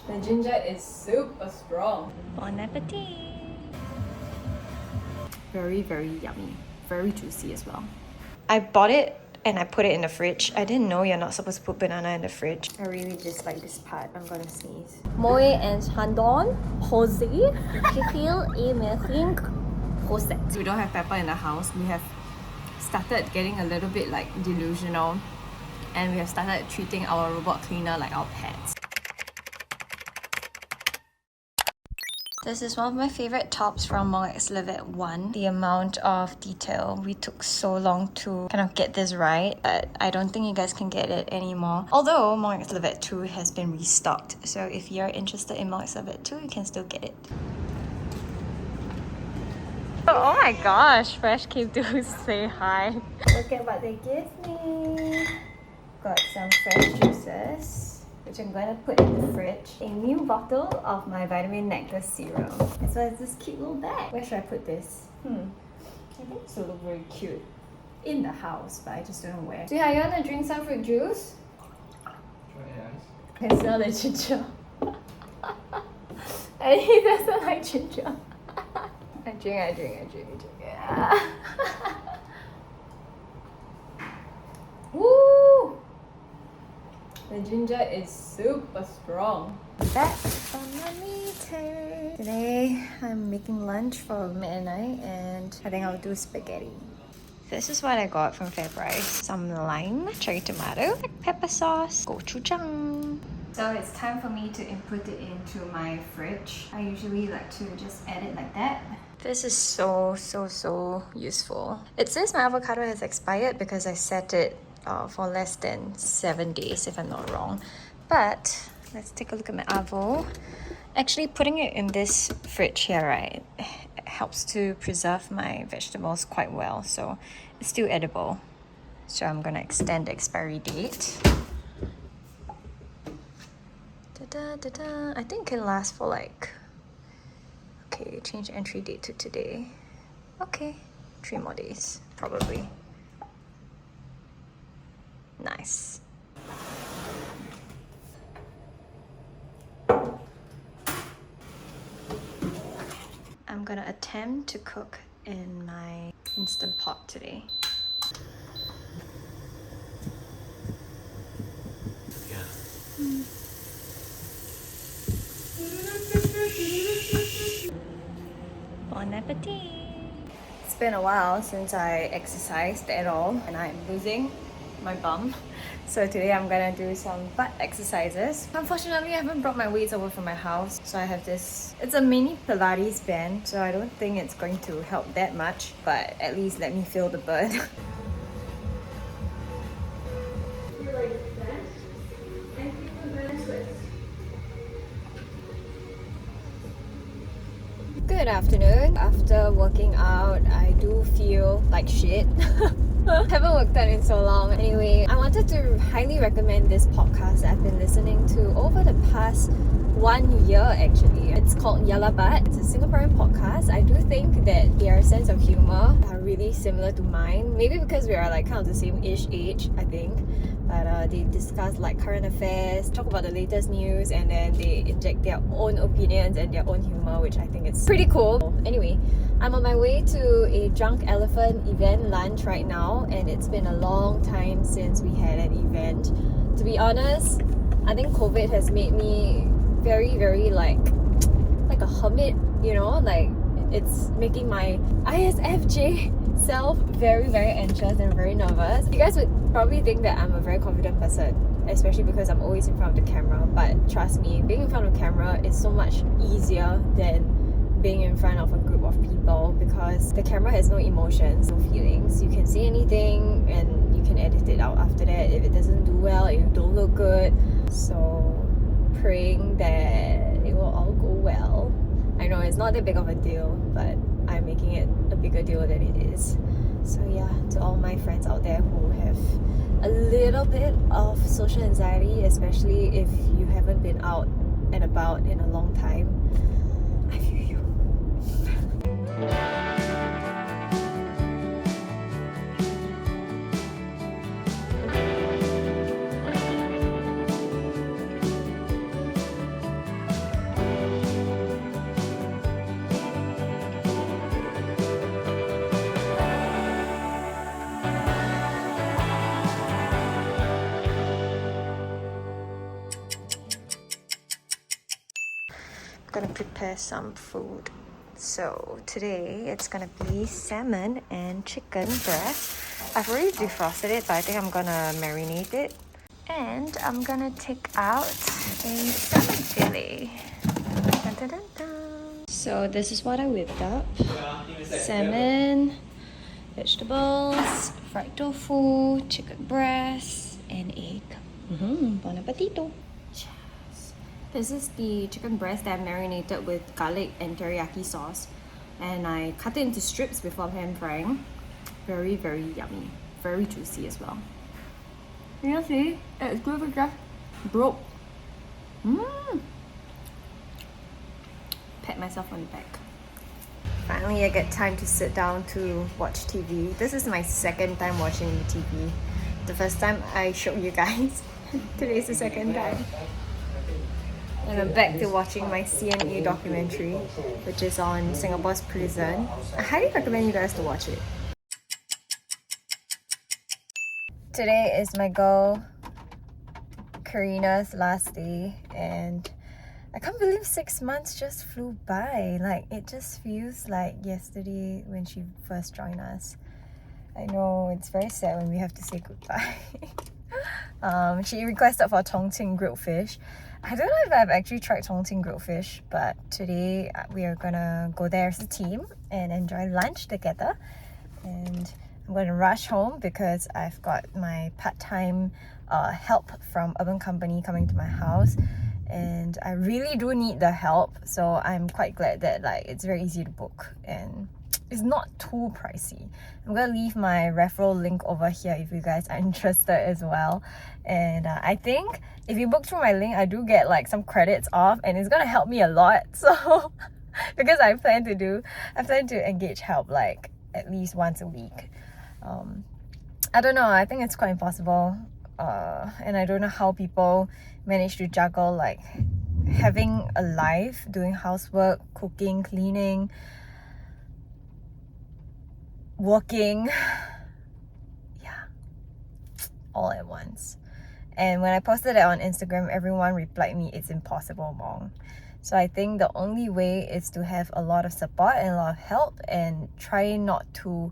The ginger is super strong. Bon appetit! Very, very yummy. Very juicy as well. I bought it and I put it in the fridge. I didn't know you're not supposed to put banana in the fridge. I really dislike this part. I'm gonna sneeze. Moe and Chandon, Jose, Kikil, Emethink, Jose. We don't have pepper in the house. We have started getting a little bit like delusional, and we have started treating our robot cleaner like our pets. This is one of my favorite tops from Leckerbaer 1. The amount of detail. We took so long to kind of get this right, but I don't think you guys can get it anymore. Although Leckerbaer 2 has been restocked, so if you're interested in Leckerbaer 2, you can still get it. Oh my gosh, Fresh came to say hi. Look at what they give me. Got some fresh juices, which I'm gonna put in the fridge. A new bottle of my vitamin nectar serum, as well as this cute little bag. Where should I put this? I think this will look very cute in the house, but I just don't know where. So yeah, you wanna drink some fruit juice? I can smell the ginger. And he doesn't like ginger. I drink. Yeah. Woo! The ginger is super strong. Back from the meeting. Today I'm making lunch for Ming and I, and I think I'll do spaghetti. This is what I got from FairPrice. Some lime, cherry tomato, black pepper sauce, gochujang. So it's time for me to input it into my fridge. I usually like to just add it like that. This is so useful. It says my avocado has expired because I set it for less than 7 days if I'm not wrong. But let's take a look at my avo. Actually, putting it in this fridge here, right, helps to preserve my vegetables quite well, so it's still edible. So I'm gonna extend the expiry date. I think it can last for like, okay, change entry date to today. Okay, 3 more days probably. Nice. I'm gonna attempt to cook in my Instant Pot today. Bon appetit! It's been a while since I exercised at all, and I'm losing my bum. So today I'm gonna do some butt exercises. Unfortunately, I haven't brought my weights over from my house, so I have this. It's a mini Pilates band, so I don't think it's going to help that much, but at least let me feel the butt. Good afternoon. After working out, I do feel like shit. Haven't worked out in so long. Anyway, I wanted to highly recommend this podcast I've been listening to over the past 1 year actually. It's called Leckerbaer. It's a Singaporean podcast. I do think that their sense of humor are really similar to mine. Maybe because we are like kind of the same-ish age, I think. But they discuss like current affairs, talk about the latest news, and then they inject their own opinions and their own humor, which I think is pretty cool. Anyway, I'm on my way to a Drunk Elephant event lunch right now, and it's been a long time since we had an event. To be honest, I think COVID has made me very like a hermit, you know, like it's making my ISFJ self very anxious and very nervous. You guys would probably think that I'm a very confident person, especially because I'm always in front of the camera, but trust me, being in front of the camera is so much easier than being in front of a group of people, because the camera has no emotions, no feelings. You can say anything and you can edit it out after that if it doesn't do well, if you don't look good. So praying that it will all go well. I know it's not that big of a deal, but I'm making it a bigger deal than it is. So yeah, to all my friends out there who have a little bit of social anxiety, especially if you haven't been out and about in a long time, I feel you. gonna prepare some food. So today it's gonna be salmon and chicken breast. I've already defrosted it, but I think I'm gonna marinate it. And I'm gonna take out a salmon fillet. Dun, dun, dun, dun. So this is what I whipped up. Salmon, vegetables, fried tofu, chicken breast, and egg. Bon appetito. This is the chicken breast that I marinated with garlic and teriyaki sauce. And I cut it into strips before pan frying. Very, very yummy. Very juicy as well. You see? It's good with just broke. Pat myself on the back. Finally, I get time to sit down to watch TV. This is my second time watching TV. The first time I showed you guys. Today is the second time. And I'm back to watching my CNA documentary, which is on Singapore's prison. I highly recommend you guys to watch it. Today is my girl Karina's last day, and I can't believe 6 months just flew by. Like, it just feels like yesterday when she first joined us. I know it's very sad when we have to say goodbye. She requested for Chongqing grilled fish. I don't know if I've actually tried Chongqing grilled fish, but today we are gonna go there as a team and enjoy lunch together. And I'm gonna rush home because I've got my part-time help from Urban Company coming to my house, and I really do need the help. So I'm quite glad that like it's very easy to book and it's not too pricey. I'm gonna leave my referral link over here if you guys are interested as well. And I think if you book through my link, I do get like some credits off, and it's gonna help me a lot. So because I plan to engage help like at least once a week. I don't know, I think it's quite impossible. And I don't know how people manage to juggle like having a life, doing housework, cooking, cleaning, working, yeah, all at once. And when I posted it on Instagram, everyone replied me, it's impossible, Mong. So I think the only way is to have a lot of support and a lot of help, and try not to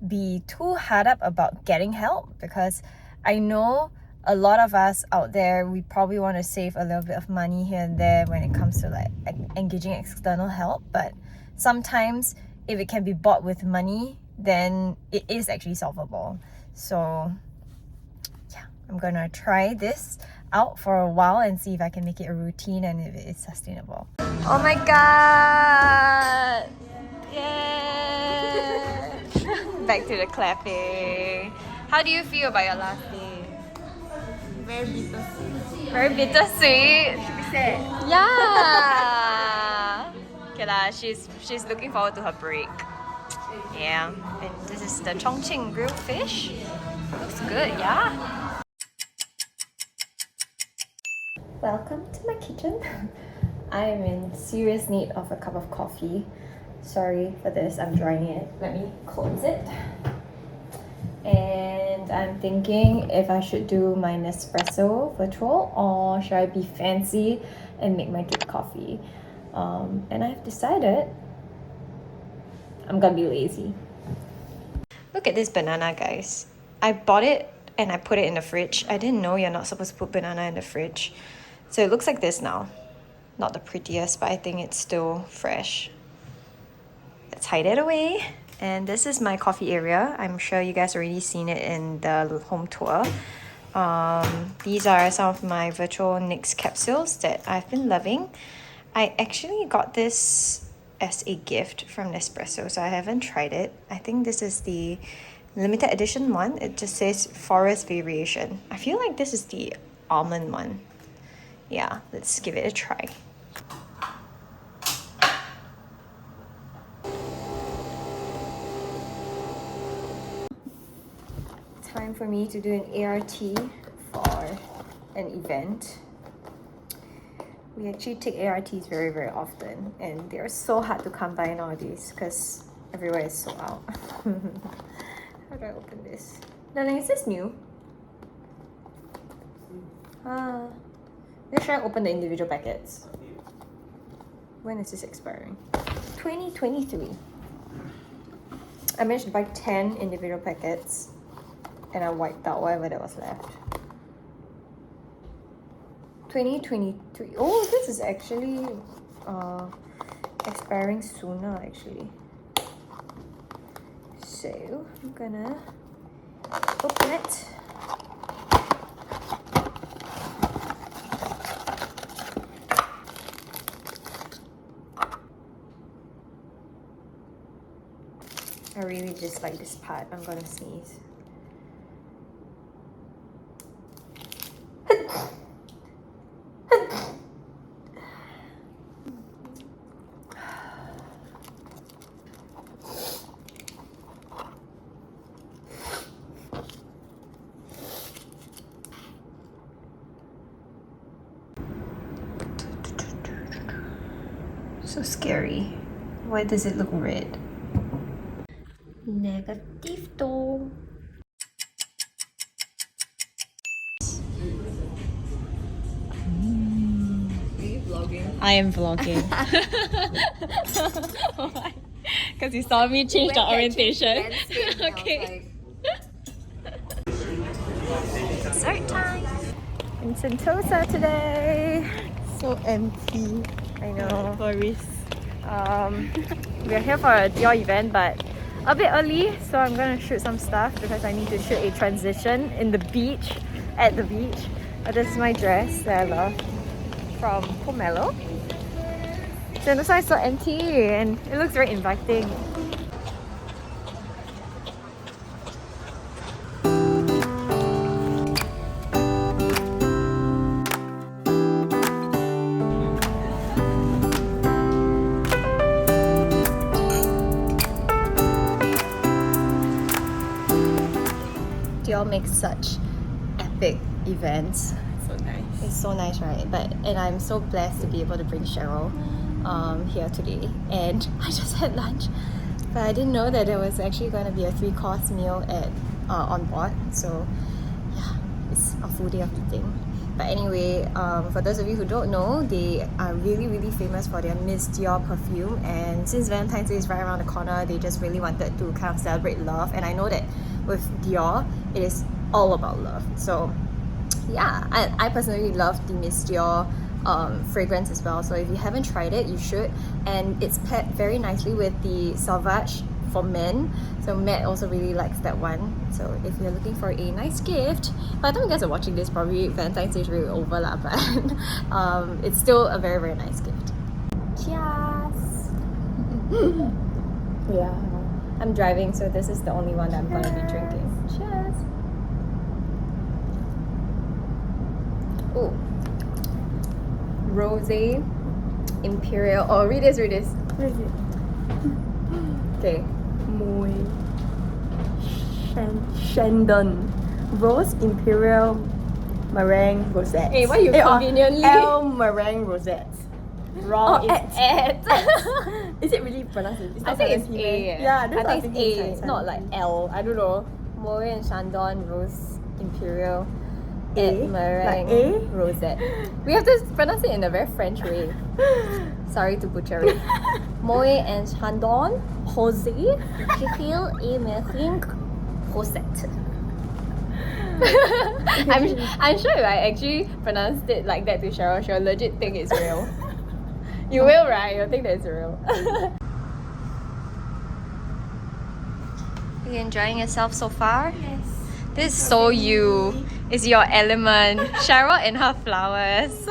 be too hard up about getting help, because I know a lot of us out there, we probably want to save a little bit of money here and there when it comes to like engaging external help, but sometimes if it can be bought with money, then it is actually solvable. So yeah, I'm gonna try this out for a while and see if I can make it a routine and if it is sustainable. Oh my god! Yeah! Back to the clapping. How do you feel about your last day? Very bittersweet. Very bittersweet. Should be sad. Yeah. Okay lah, she's looking forward to her break. Yeah, and this is the Chongqing grilled fish. Looks good, yeah. Welcome to my kitchen. I am in serious need of a cup of coffee. Sorry for this, I'm drying it. Let me close it. And I'm thinking if I should do my Nespresso virtual or should I be fancy and make my drip coffee. And I've decided I'm gonna be lazy. Look at this banana, guys. I bought it and I put it in the fridge. I didn't know you're not supposed to put banana in the fridge. So it looks like this now. Not the prettiest, but I think it's still fresh. Let's hide it away. And this is my coffee area. I'm sure you guys already seen it in the home tour. These are some of my virtual NYX capsules that I've been loving. I actually got this as a gift from Nespresso, so I haven't tried it. I think this is the limited edition one. It just says Forest Variation. I feel like this is the almond one. Yeah, let's give it a try. Time for me to do an ART for an event. We actually take ARTs very, very often, and they are so hard to come by nowadays because everywhere is sold out. How do I open this? Darling, is this new? Should I open the individual packets? When is this expiring? 2023. I managed to buy 10 individual packets and I wiped out whatever that was left. 2023. Oh, this is actually expiring sooner actually. So I'm gonna open it. I really dislike this part. I'm gonna sneeze. So scary. Why does it look red? Negative though. Are you vlogging? I am vlogging. Because you saw me change the orientation. Okay. Dessert time. In Sentosa today. So empty. I know. Tourists. We're here for a Dior event, but a bit early, so I'm gonna shoot some stuff because I need to shoot a transition in the beach, at the beach. But this is my dress that I love from Pomelo. Sentosa is so empty and it looks very inviting. Dior makes such epic events. So nice. It's so nice, right? And I'm so blessed to be able to bring Cheryl here today. And I just had lunch, but I didn't know that there was actually going to be a 3-course meal at on board. So yeah, it's a full day of eating. But anyway, for those of you who don't know, they are really famous for their Miss Dior perfume. And since Valentine's Day is right around the corner, they just really wanted to kind of celebrate love. And I know that with Dior, it is all about love. So yeah, I personally love the Miss Dior fragrance as well. So if you haven't tried it, you should. And it's paired very nicely with the Sauvage for men. So Matt also really likes that one. So if you're looking for a nice gift, by the time you guys are watching this, probably Valentine's Day is really over lah, but it's still a very nice gift. Cheers! Yeah, I'm driving, so this is the only one that I'm going to be drinking. Cheers! Oh, Rosé Imperial. Oh, read this. What is it? Okay. Moe. Shandon. Rose Imperial Meringue Rosette. Hey, why you conveniently? L Meringue Rosette. Wrong. Oh, at. Is it really pronounced? It's I not think it's Chinese, A. eh? Yeah, that's what I think thinking it's A, not like L. I don't know. Moe and Chandon Rose Imperial A? at Meringue Like A? Rosette. We have to pronounce it in a very French way. Sorry to butcher it. Moe and Chandon Rosé Imperial et Meringue Rosette. I'm sure if I actually pronounced it like that to Cheryl, she'll legit think it's real. You will, right? You'll think that it's real. Are you enjoying yourself so far? Yes. This is so you. It's your element. Cheryl and her flowers.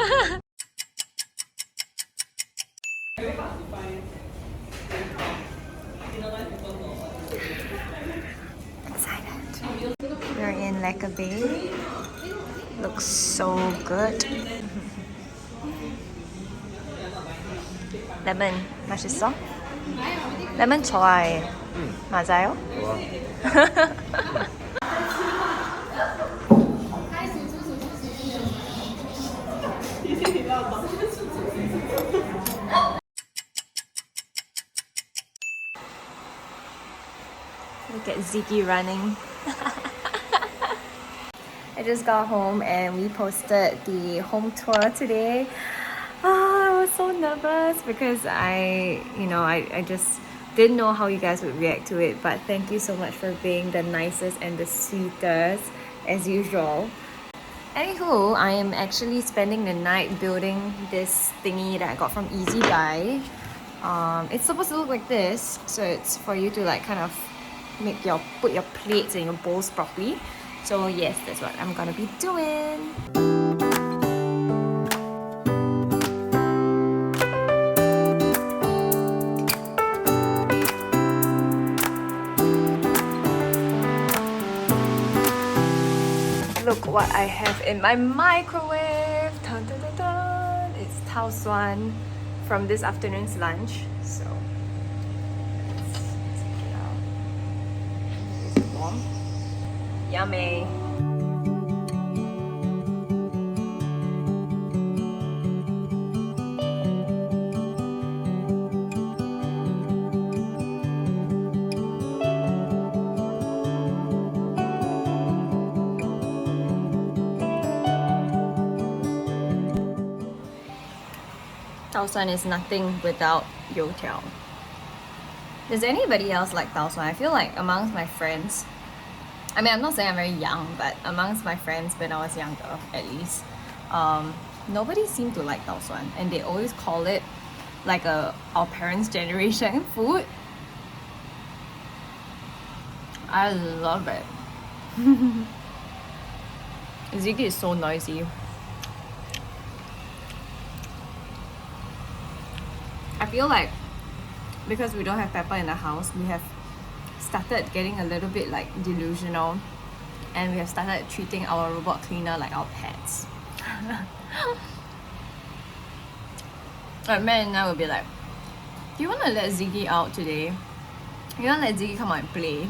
Excited. We're in Leckerbaer. Looks so good. 레몬 맛있어? 레몬 좋아해. 맞아요? Look at Ziggy running. I just got home and we posted the home tour today. It was so nervous because I just didn't know how you guys would react to it, but thank you so much for being the nicest and the sweetest as usual. Anywho, I am actually spending the night building this thingy that I got from Easy Buy. It's supposed to look like this, so it's for you to like kind of put your plates and your bowls properly. So yes, that's what I'm gonna be doing. Look what I have in my microwave. Dun, dun, dun, dun. It's tau suan from this afternoon's lunch. So let's take it out. Is it warm? Yummy. Tau suan is nothing without youtiao. Does anybody else like tau suan? I feel like amongst my friends, I mean, I'm not saying I'm very young, but amongst my friends when I was younger, at least, nobody seemed to like tau suan, and they always call it like our parents' generation food. I love it. Ziggy is so noisy. I feel like because we don't have pepper in the house, we have started getting a little bit like delusional, and we have started treating our robot cleaner like our pets. Like Man and I will be like, do you want to let Ziggy out today? You want to let Ziggy come out and play?